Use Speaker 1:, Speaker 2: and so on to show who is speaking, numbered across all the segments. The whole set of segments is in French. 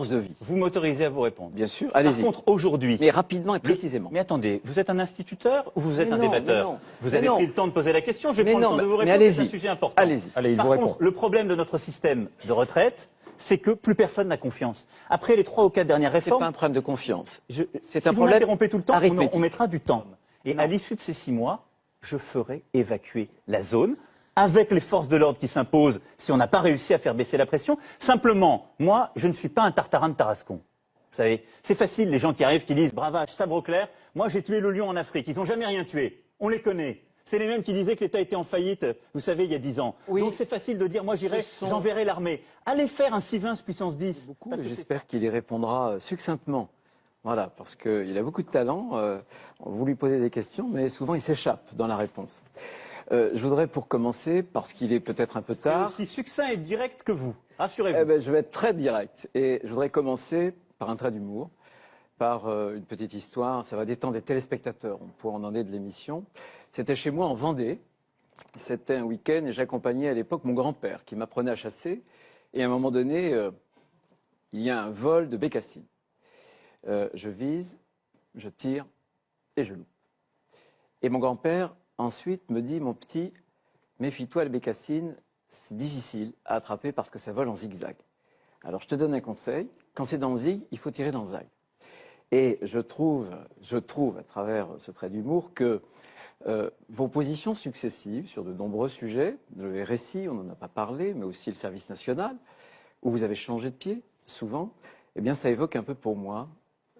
Speaker 1: tranche de vie.
Speaker 2: Vous m'autorisez à vous répondre?
Speaker 1: Bien sûr,
Speaker 2: Par
Speaker 1: allez-y.
Speaker 2: contre, aujourd'hui...
Speaker 1: Mais rapidement et précisément.
Speaker 2: Mais attendez, vous êtes un instituteur ou vous êtes un débatteur? Vous avez
Speaker 1: non.
Speaker 2: pris le temps de poser la question, je vais prendre le temps de vous
Speaker 1: mais
Speaker 2: répondre, c'est un
Speaker 1: allez-y.
Speaker 2: sujet important.
Speaker 1: Allez-y.
Speaker 3: Allez, il
Speaker 2: Par
Speaker 3: vous
Speaker 2: contre,
Speaker 3: répond.
Speaker 2: le problème de notre système de retraite, c'est que plus personne n'a confiance. Après les 3 ou 4 dernières
Speaker 1: C'est
Speaker 2: réformes...
Speaker 1: pas un problème de confiance. C'est
Speaker 2: si
Speaker 1: un
Speaker 2: vous
Speaker 1: problème
Speaker 2: m'interrompez tout le temps,
Speaker 1: arithmétique.
Speaker 2: on mettra du temps. Et à l'issue de ces 6 mois, je ferai évacuer la zone avec les forces de l'ordre qui s'imposent si on n'a pas réussi à faire baisser la pression. Simplement, moi, je ne suis pas un tartarin de Tarascon. Vous savez, c'est facile, les gens qui arrivent, qui disent « Bravache, sabre au clair, moi j'ai tué le lion en Afrique, ils n'ont jamais rien tué, on les connaît ». C'est les mêmes qui disaient que l'État était en faillite, vous savez, il y a 10 ans.
Speaker 1: Oui.
Speaker 2: Donc c'est facile de dire « Moi j'irai, j'enverrai l'armée ». Allez faire un 6-20 puissance 10. Parce que
Speaker 1: J'espère qu'il y répondra succinctement. Voilà, parce qu'il a beaucoup de talent. Vous lui posez des questions, mais souvent il s'échappe dans la réponse. Je voudrais pour commencer, parce qu'il est peut-être un peu
Speaker 2: c'est
Speaker 1: tard...
Speaker 2: aussi succinct et direct que vous, rassurez-vous.
Speaker 1: Eh ben, je vais être très direct. Et je voudrais commencer par un trait d'humour, par une petite histoire. Ça va détendre les téléspectateurs. On pourra en donner de l'émission. C'était chez moi en Vendée. C'était un week-end et j'accompagnais à l'époque mon grand-père qui m'apprenait à chasser. Et à un moment donné, il y a un vol de bécassines. Je vise, je tire et je loupe. Et mon grand-père, ensuite, me dit « Mon petit, méfie-toi, le bécassine, c'est difficile à attraper parce que ça vole en zigzag. Alors, je te donne un conseil. Quand c'est dans le zig, il faut tirer dans le zag. » Et je trouve, à travers ce trait d'humour, que vos positions successives sur de nombreux sujets, le RSI, on n'en a pas parlé, mais aussi le service national, où vous avez changé de pied, souvent, eh bien, ça évoque un peu pour moi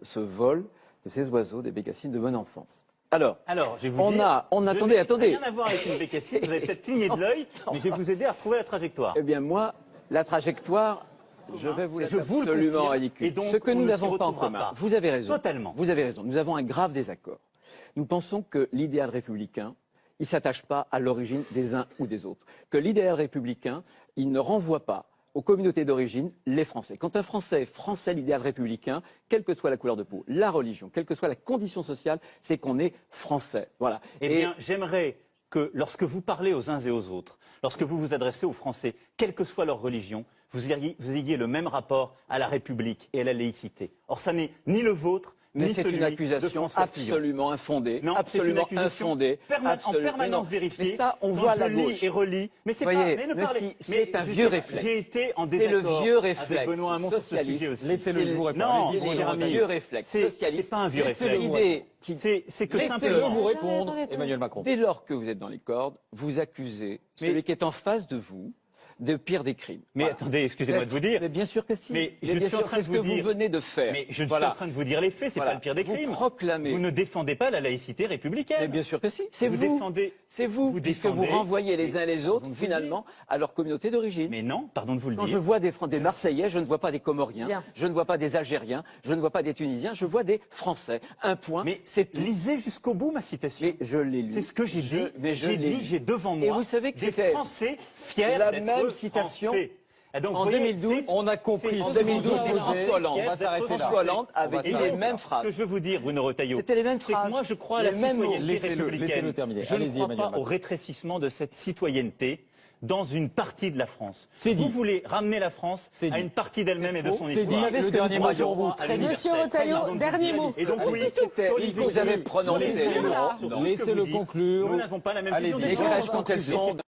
Speaker 1: ce vol de ces oiseaux, des bécassines de bonne enfance. Alors,
Speaker 2: je vais vous dire,
Speaker 1: attendez.
Speaker 2: Rien à voir avec une bécassine, vous avez peut-être cligné de l'œil, mais je vais vous aider à retrouver la trajectoire.
Speaker 1: Eh bien, moi, la trajectoire, je vais vous la faire
Speaker 2: vous le
Speaker 1: absolument
Speaker 2: confirme,
Speaker 1: ridicule.
Speaker 2: et donc,
Speaker 1: Ce que
Speaker 2: on
Speaker 1: nous
Speaker 2: ne
Speaker 1: n'avons
Speaker 2: s'y
Speaker 1: pas en
Speaker 2: retrouvera
Speaker 1: commun.
Speaker 2: pas.
Speaker 1: Vous avez raison.
Speaker 2: Totalement.
Speaker 1: Vous avez raison. Nous avons un grave désaccord. Nous pensons que l'idéal républicain, il ne s'attache pas à l'origine des uns ou des autres. Que l'idéal républicain, il ne renvoie pas aux communautés d'origine les Français. Quand un Français est français, l'idéal républicain, quelle que soit la couleur de peau, la religion, quelle que soit la condition sociale, c'est qu'on est français. Voilà.
Speaker 2: Eh bien, j'aimerais que lorsque vous parlez aux uns et aux autres, lorsque vous vous adressez aux Français, quelle que soit leur religion, vous ayez le même rapport à la République et à la laïcité. Or, ça n'est ni le vôtre,
Speaker 1: mais
Speaker 2: ni
Speaker 1: c'est
Speaker 2: celui
Speaker 1: une accusation
Speaker 2: de François Fillon.
Speaker 1: absolument infondée.
Speaker 2: Non,
Speaker 1: absolument
Speaker 2: c'est une accusation
Speaker 1: infondée.
Speaker 2: en permanence vérifiée.
Speaker 1: Mais ça, on
Speaker 2: quand
Speaker 1: voit
Speaker 2: je
Speaker 1: la
Speaker 2: lis
Speaker 1: gauche.
Speaker 2: et relis. Mais c'est pas.
Speaker 1: Voyez,
Speaker 2: Mais ne
Speaker 1: mais
Speaker 2: parlez.
Speaker 1: si, c'est un vieux réflexe.
Speaker 2: J'ai été en
Speaker 1: C'est
Speaker 2: désaccord
Speaker 1: le vieux
Speaker 2: avec
Speaker 1: réflexe
Speaker 2: Benoît Hamon sur ce
Speaker 1: socialiste.
Speaker 2: sujet aussi.
Speaker 3: Laissez-le vous répondre.
Speaker 2: Non,
Speaker 3: Allez-y,
Speaker 2: mon cher
Speaker 1: un
Speaker 2: ami.
Speaker 1: vieux réflexe
Speaker 2: C'est
Speaker 1: socialiste.
Speaker 2: pas un vieux réflexe.
Speaker 1: L'idée qui...
Speaker 2: C'est que
Speaker 3: Laissez-le
Speaker 2: simplement.
Speaker 3: vous répondre,
Speaker 4: Attendez.
Speaker 3: Emmanuel Macron.
Speaker 1: Dès lors que vous êtes dans les cordes, vous accusez celui qui est en face de vous de pire des crimes.
Speaker 2: Mais
Speaker 1: Voilà.
Speaker 2: attendez, excusez-moi de vous dire.
Speaker 1: Mais bien sûr que si.
Speaker 2: Mais je
Speaker 1: bien
Speaker 2: suis
Speaker 1: sûr,
Speaker 2: en train
Speaker 1: c'est
Speaker 2: de
Speaker 1: ce
Speaker 2: vous
Speaker 1: que
Speaker 2: dire.
Speaker 1: vous venez de faire.
Speaker 2: Mais je suis
Speaker 1: Voilà.
Speaker 2: en train de vous dire les faits, c'est
Speaker 1: Voilà.
Speaker 2: pas le pire des
Speaker 1: Vous
Speaker 2: crimes.
Speaker 1: proclamez.
Speaker 2: Vous ne défendez pas la laïcité républicaine.
Speaker 1: Mais bien sûr que si. C'est
Speaker 2: Vous
Speaker 1: vous.
Speaker 2: défendez.
Speaker 1: C'est vous,
Speaker 2: vous
Speaker 1: puisque vous
Speaker 2: défendez-
Speaker 1: renvoyez les uns les autres,
Speaker 2: Pardon de vous
Speaker 1: finalement, à leur communauté d'origine.
Speaker 2: Mais non, pardon de vous le
Speaker 1: Quand
Speaker 2: dire.
Speaker 1: je vois des Marseillais, je ne vois pas des Comoriens,
Speaker 4: Bien.
Speaker 1: je ne vois pas des Algériens, je ne vois pas des Tunisiens, je vois des Français. Un point,
Speaker 2: Mais
Speaker 1: c'est tout.
Speaker 2: lisez jusqu'au bout ma citation.
Speaker 1: Mais je l'ai lu.
Speaker 2: C'est ce que j'ai dit.
Speaker 1: Mais je
Speaker 2: J'ai
Speaker 1: l'ai
Speaker 2: dit,
Speaker 1: lu.
Speaker 2: j'ai devant moi
Speaker 1: Et vous savez que
Speaker 2: des
Speaker 1: c'était
Speaker 2: Français fiers
Speaker 1: la
Speaker 2: d'être
Speaker 1: même citation
Speaker 2: Français. Et donc,
Speaker 1: en
Speaker 2: vous voyez,
Speaker 1: 2012,
Speaker 2: c'est-
Speaker 3: On a compris.
Speaker 1: en
Speaker 2: c'est-
Speaker 1: 2012,
Speaker 2: c'est-
Speaker 1: François Hollande.
Speaker 3: On va s'arrêter là.
Speaker 1: François Hollande avait
Speaker 3: va
Speaker 1: dit
Speaker 3: s'arrêter
Speaker 1: les
Speaker 3: là.
Speaker 1: mêmes
Speaker 2: Ce
Speaker 1: phrases.
Speaker 2: que je veux vous dire, Bruno Retailleau,
Speaker 1: C'était les mêmes
Speaker 2: c'est que
Speaker 1: phrases.
Speaker 2: moi je crois à
Speaker 1: Les
Speaker 2: la
Speaker 1: mêmes mots.
Speaker 2: citoyenneté
Speaker 3: Laissez-le
Speaker 2: républicaine.
Speaker 3: terminer.
Speaker 2: Je ne
Speaker 3: Allez-y,
Speaker 2: crois
Speaker 3: Emmanuel
Speaker 2: pas
Speaker 3: Macron.
Speaker 2: au rétrécissement de cette citoyenneté dans une partie de la France.
Speaker 3: C'est dit.
Speaker 2: Vous voulez ramener la France
Speaker 3: C'est
Speaker 2: à
Speaker 3: dit.
Speaker 2: une partie d'elle-même et de son
Speaker 3: C'est dit.
Speaker 2: histoire.
Speaker 3: Le dernier mot pour vous.
Speaker 2: Très
Speaker 4: Monsieur Retailleau, dernier mot.
Speaker 2: Et donc oui,
Speaker 1: C'était-
Speaker 2: sur
Speaker 1: il
Speaker 2: l'idée
Speaker 1: vous avez
Speaker 2: que-
Speaker 1: prononcé
Speaker 2: sur les
Speaker 1: les mots.
Speaker 2: éléments, sur tout ce que
Speaker 3: Laissez-le
Speaker 2: vous dites,
Speaker 3: conclure.
Speaker 2: Nous n'avons pas la même
Speaker 3: Allez-y.
Speaker 2: vision des
Speaker 1: Les
Speaker 2: choses.
Speaker 1: crèches, quand elles sont